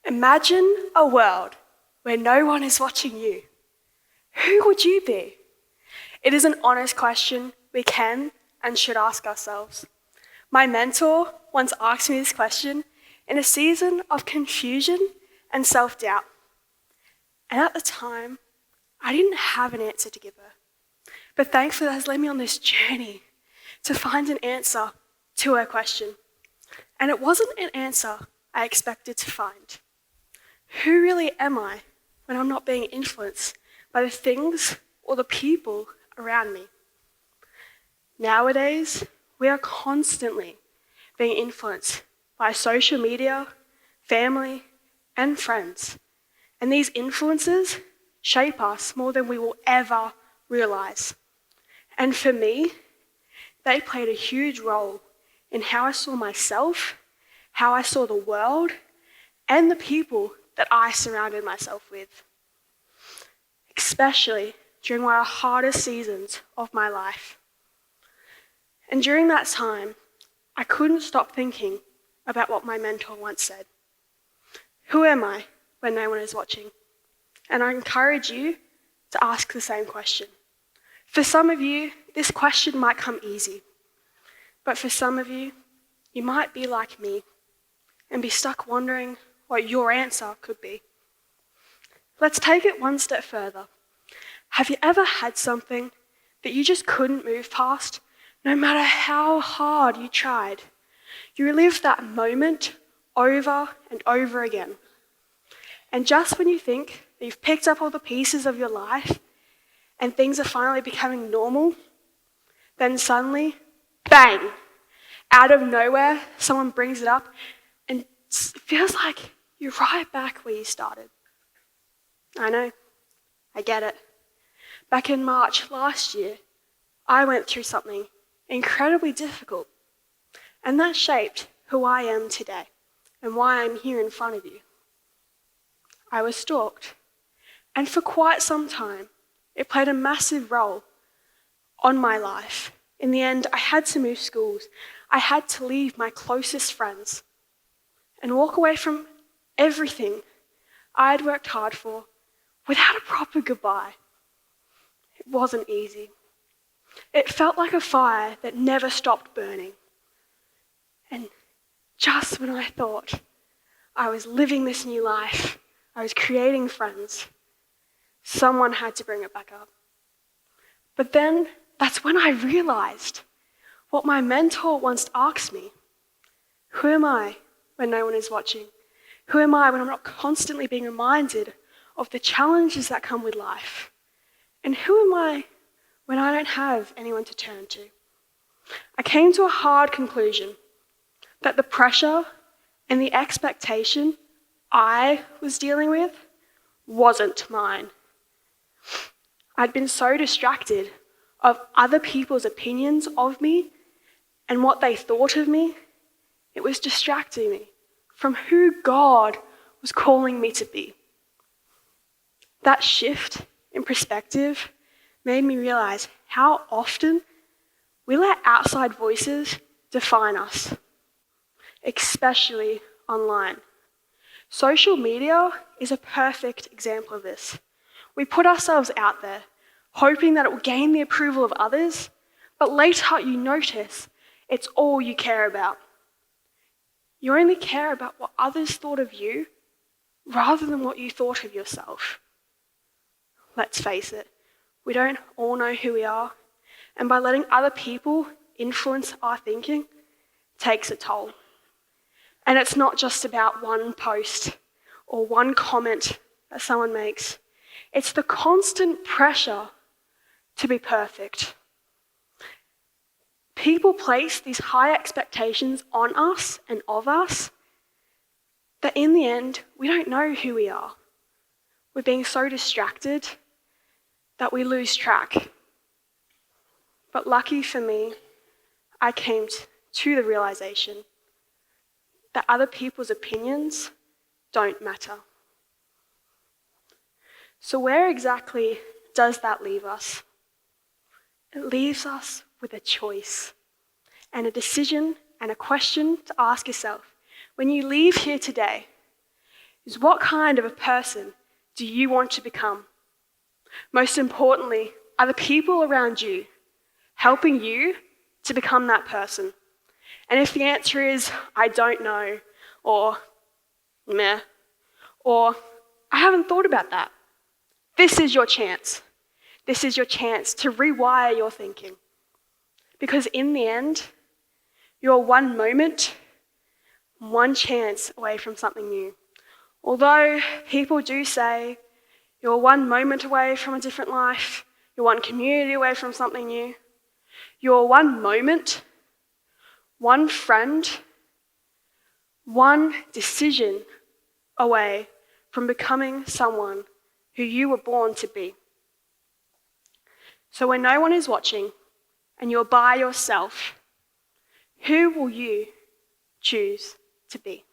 Imagine a world where no one is watching you. Who would you be? It is an honest question we can and should ask ourselves. My mentor once asked me this question in a season of confusion and self-doubt. And at the time, I didn't have an answer to give her. But thankfully, that has led me on this journey to find an answer to her question. And it wasn't an answer I expected to find. Who really am I when I'm not being influenced by the things or the people around me? Nowadays, we are constantly being influenced by social media, family, and friends. And these influences shape us more than we will ever realize. And for me, they played a huge role in how I saw myself, how I saw the world, and the people that I surrounded myself with, especially during one of the hardest seasons of my life. And during that time, I couldn't stop thinking about what my mentor once said. Who am I when no one is watching? And I encourage you to ask the same question. For some of you, this question might come easy. But for some of you, you might be like me and be stuck wondering what your answer could be. Let's take it one step further. Have you ever had something that you just couldn't move past, no matter how hard you tried? You relive that moment over and over again. And just when you think that you've picked up all the pieces of your life and things are finally becoming normal, then suddenly, bang, out of nowhere, someone brings it up and it feels like you're right back where you started. I know, I get it. Back in March last year, I went through something incredibly difficult, and that shaped who I am today and why I'm here in front of you. I was stalked, and for quite some time, it played a massive role on my life. In the end, I had to move schools. I had to leave my closest friends and walk away from everything I had worked hard for without a proper goodbye. It wasn't easy. It felt like a fire that never stopped burning. And just when I thought I was living this new life, I was creating friends, someone had to bring it back up. But then that's when I realized what my mentor once asked me. Who am I when no one is watching? Who am I when I'm not constantly being reminded of the challenges that come with life? And who am I when I don't have anyone to turn to? I came to a hard conclusion that the pressure and the expectation I was dealing with wasn't mine. I'd been so distracted of other people's opinions of me and what they thought of me, it was distracting me from who God was calling me to be. That shift in perspective made me realize how often we let outside voices define us, especially online. Social media is a perfect example of this. We put ourselves out there, hoping that it will gain the approval of others, but later you notice it's all you care about. You only care about what others thought of you rather than what you thought of yourself. Let's face it, we don't all know who we are, and by letting other people influence our thinking takes a toll. And it's not just about one post or one comment that someone makes. It's the constant pressure to be perfect. People place these high expectations on us and of us that in the end, we don't know who we are. We're being so distracted that we lose track. But lucky for me, I came to the realization that other people's opinions don't matter. So where exactly does that leave us? It leaves us with a choice and a decision and a question to ask yourself. When you leave here today, is what kind of a person do you want to become? Most importantly, are the people around you helping you to become that person? And if the answer is, I don't know, or meh, or I haven't thought about that, this is your chance. This is your chance to rewire your thinking. Because in the end, you're one moment, one chance away from something new. Although people do say you're one moment away from a different life, you're one community away from something new, you're one moment, one friend, one decision away from becoming someone who you were born to be. So when no one is watching and you're by yourself, who will you choose to be?